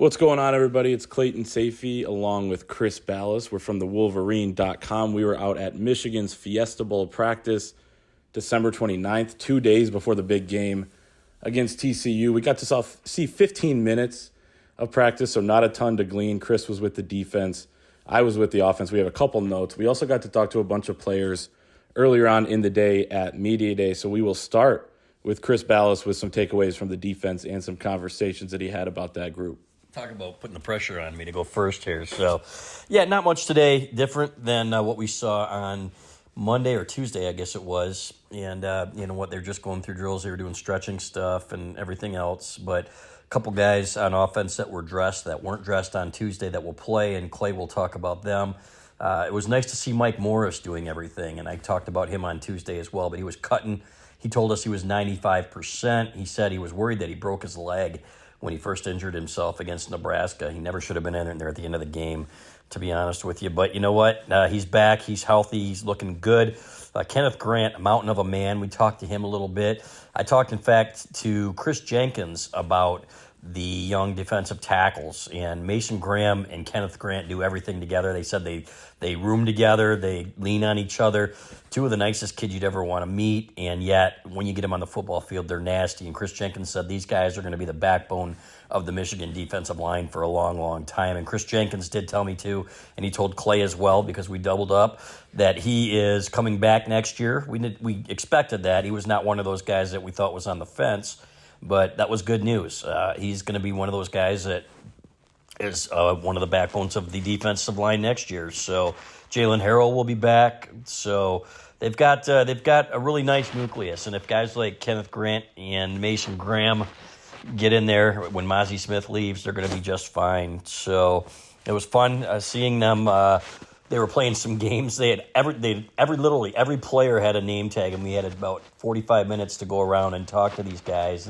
What's going on, everybody? It's Clayton Sayfie along with Chris Balas. We're from the Wolverine.com. We were out at Michigan's Fiesta Bowl practice December 29th, 2 days before the big game against TCU. We got to see 15 minutes of practice, so not a ton to glean. Chris was with the defense. I was with the offense. We have a couple notes. We also got to talk to a bunch of players earlier on in the day at Media Day, so we will start with Chris Balas with some takeaways from the defense and some conversations that he had about that group. Talk about putting the pressure on me to go first here. So, yeah, not much today different than what we saw on Monday or Tuesday, I guess it was. And, what they're just going through drills. They were doing stretching stuff and everything else. But a couple guys on offense that were dressed that weren't dressed on Tuesday that will play, and Clay will talk about them. It was nice to see Mike Morris doing everything, and I talked about him on Tuesday as well. But he was cutting. He told us he was 95%. He said he was worried that he broke his leg when he first injured himself against Nebraska. He never should have been in there at the end of the game, to be honest with you. But you know what? He's back. He's healthy. He's looking good. Kenneth Grant, a mountain of a man. We talked to him a little bit. I talked, in fact, to Chris Jenkins about the young defensive tackles. And Mason Graham and Kenneth Grant do everything together. They said they room together. They lean on each other. Two of the nicest kids you'd ever want to meet. And yet, when you get them on the football field, they're nasty. And Chris Jenkins said these guys are going to be the backbone of the Michigan defensive line for a long, long time. And Chris Jenkins did tell me too, and he told Clay as well, because we doubled up, that he is coming back next year. We expected that. He was not one of those guys that we thought was on the fence, but that was good news. He's going to be one of those guys that is one of the backbones of the defensive line next year. So Jalen Harrell will be back. So they've got a really nice nucleus. And if guys like Kenneth Grant and Mason Graham get in there when Mozzie Smith leaves, they're going to be just fine. So it was fun seeing them. They were playing some games. Literally every player had a name tag, and we had about 45 minutes to go around and talk to these guys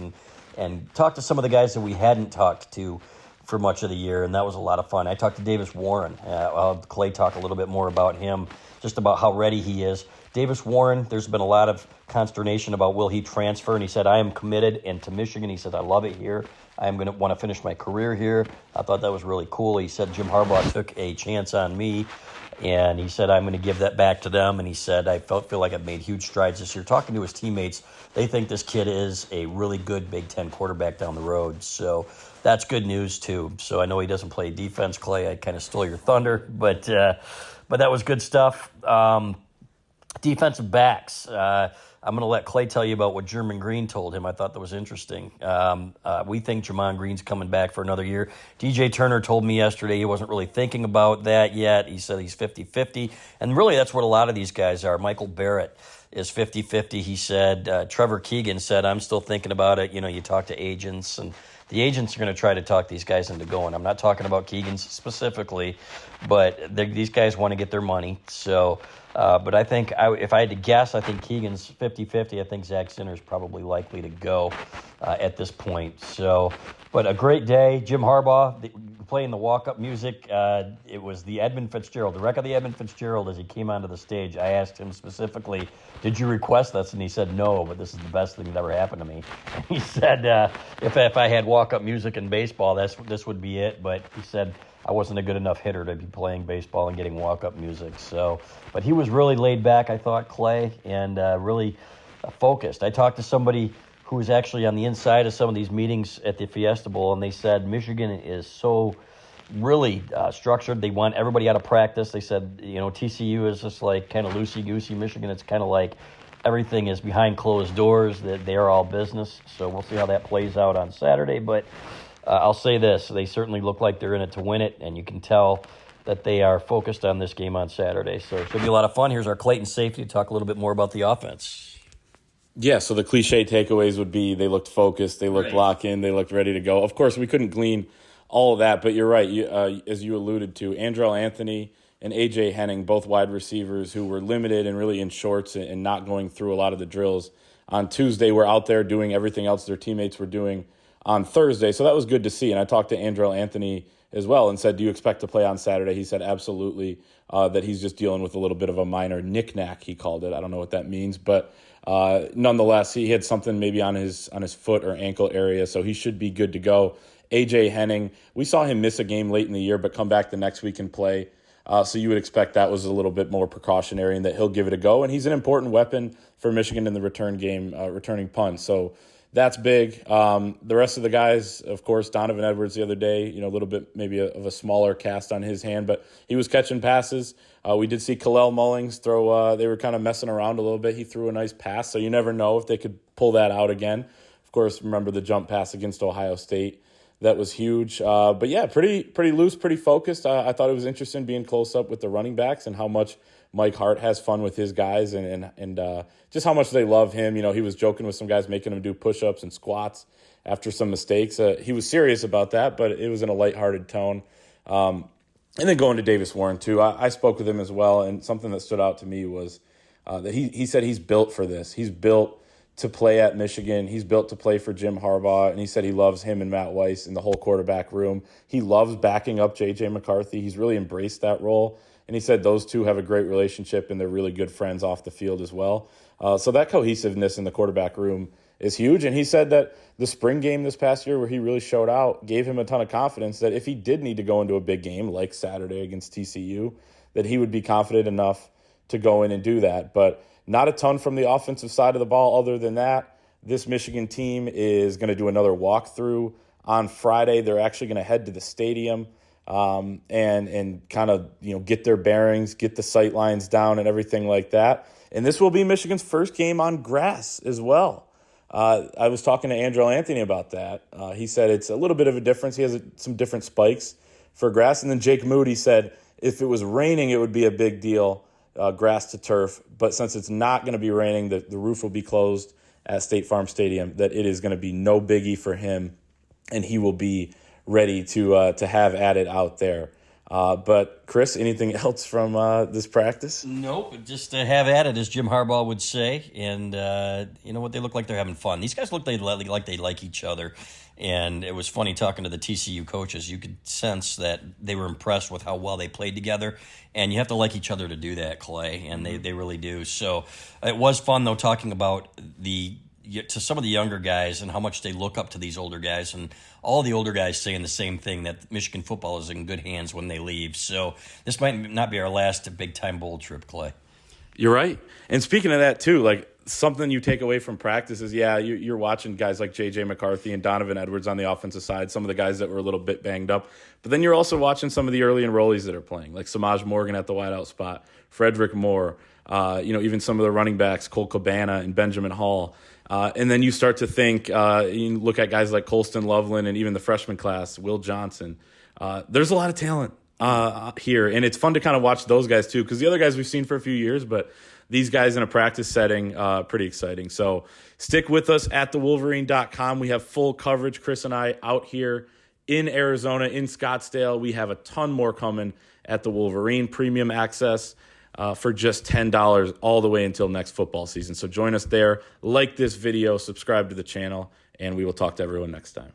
and talk to some of the guys that we hadn't talked to for much of the year, and that was a lot of fun. I talked to Davis Warren. I'll have Clay talk a little bit more about him, just about how ready he is. Davis Warren, there's been a lot of consternation about will he transfer, and he said, I am committed, and to Michigan, he said, I love it here. I am going to want to finish my career here. I thought that was really cool. He said Jim Harbaugh took a chance on me, and he said, I'm going to give that back to them. And he said, I feel like I've made huge strides this year. Talking to his teammates, they think this kid is a really good Big Ten quarterback down the road. So that's good news, too. So I know he doesn't play defense, Clay. I kind of stole your thunder, but that was good stuff. Defensive backs. I'm going to let Clay tell you about what Jerman Green told him. I thought that was interesting. We think Jermon Green's coming back for another year. DJ Turner told me yesterday he wasn't really thinking about that yet. He said he's 50-50. And really, that's what a lot of these guys are. Michael Barrett is 50-50. He said, Trevor Keegan said, I'm still thinking about it. You know, you talk to agents, and the agents are going to try to talk these guys into going. I'm not talking about Keegan specifically, but these guys want to get their money. So, but I think if I had to guess, I think Keegan's 50-50. I think Zach Zinner's probably likely to go at this point. So, but a great day. Jim Harbaugh playing the walk-up music. It was the Edmund Fitzgerald, the wreck of the Edmund Fitzgerald as he came onto the stage. I asked him specifically, did you request this? And he said, no, but this is the best thing that ever happened to me. And he said, if I had walk-up music in baseball, this would be it. But he said, I wasn't a good enough hitter to be playing baseball and getting walk-up music. So, but he was really laid back, I thought, Clay, and really focused. I talked to somebody who was actually on the inside of some of these meetings at the Fiesta Bowl, and they said Michigan is so really structured. They want everybody out of practice. They said, TCU is just like kind of loosey-goosey. Michigan, it's kind of like everything is behind closed doors, that they are all business. So we'll see how that plays out on Saturday. But I'll say this, they certainly look like they're in it to win it, and you can tell that they are focused on this game on Saturday. So it's going to be a lot of fun. Here's our Clayton Sayfie to talk a little bit more about the offense. Yeah, so the cliche takeaways would be they looked focused, they looked locked in, they looked ready to go. Of course, we couldn't glean all of that, but you're right. As you alluded to, Andrell Anthony and A.J. Henning, both wide receivers who were limited and really in shorts and not going through a lot of the drills on Tuesday, were out there doing everything else their teammates were doing on Thursday. So that was good to see. And I talked to Andrell Anthony as well and said, do you expect to play on Saturday? He said, absolutely, that he's just dealing with a little bit of a minor knick-knack, he called it. I don't know what that means, but nonetheless, he had something maybe on his foot or ankle area, so he should be good to go. AJ Henning, we saw him miss a game late in the year, but come back the next week and play. So you would expect that was a little bit more precautionary and that he'll give it a go. And he's an important weapon for Michigan in the return game, returning punts. So that's big. The rest of the guys, of course, Donovan Edwards the other day, a little bit maybe of a smaller cast on his hand, but he was catching passes. We did see Kalel Mullings throw, they were kind of messing around a little bit. He threw a nice pass, so you never know if they could pull that out again. Of course, remember the jump pass against Ohio State. That was huge. But yeah, pretty loose, pretty focused. I thought it was interesting being close up with the running backs and how much Mike Hart has fun with his guys and just how much they love him. He was joking with some guys, making him do push-ups and squats after some mistakes. He was serious about that, but it was in a lighthearted tone. And then going to Davis Warren, too. I spoke with him as well, and something that stood out to me was that he said he's built for this. He's built to play at Michigan. He's built to play for Jim Harbaugh, and he said he loves him and Matt Weiss in the whole quarterback room. He loves backing up J.J. McCarthy. He's really embraced that role, and he said those two have a great relationship, and they're really good friends off the field as well. So that cohesiveness in the quarterback room is huge, and he said that the spring game this past year where he really showed out gave him a ton of confidence that if he did need to go into a big game like Saturday against TCU, that he would be confident enough to go in and do that. But not a ton from the offensive side of the ball other than that. This Michigan team is going to do another walkthrough on Friday. They're actually going to head to the stadium and kind of get their bearings, get the sight lines down and everything like that. And this will be Michigan's first game on grass as well. I was talking to Andrew Anthony about that. He said it's a little bit of a difference. He has some different spikes for grass. And then Jake Moody said if it was raining, it would be a big deal. Grass to turf, but since it's not going to be raining, the roof will be closed at State Farm Stadium, that it is going to be no biggie for him, and he will be ready to have at it out there. But Chris, anything else from this practice? Nope, just to have at it, as Jim Harbaugh would say, and you know what, they look like they're having fun. These guys look like they like each other, and it was funny talking to the TCU coaches. You could sense that they were impressed with how well they played together, and you have to like each other to do that, Clay, and they really do. So it was fun, though, talking about to some of the younger guys and how much they look up to these older guys, and all the older guys saying the same thing, that Michigan football is in good hands when they leave. So this might not be our last big-time bowl trip, Clay. You're right. And speaking of that, too, like something you take away from practice is, you're watching guys like J.J. McCarthy and Donovan Edwards on the offensive side, some of the guys that were a little bit banged up. But then you're also watching some of the early enrollees that are playing, like Samaj Morgan at the wideout spot, Frederick Moore, even some of the running backs, Cole Cabana and Benjamin Hall. And then you start to think, you look at guys like Colston Loveland and even the freshman class, Will Johnson. There's a lot of talent here, and it's fun to kind of watch those guys too, because the other guys we've seen for a few years, but these guys in a practice setting, pretty exciting. So stick with us at thewolverine.com. We have full coverage, Chris and I, out here in Arizona, in Scottsdale. We have a ton more coming at the Wolverine Premium Access for just $10 all the way until next football season. So join us there, like this video, subscribe to the channel, and we will talk to everyone next time.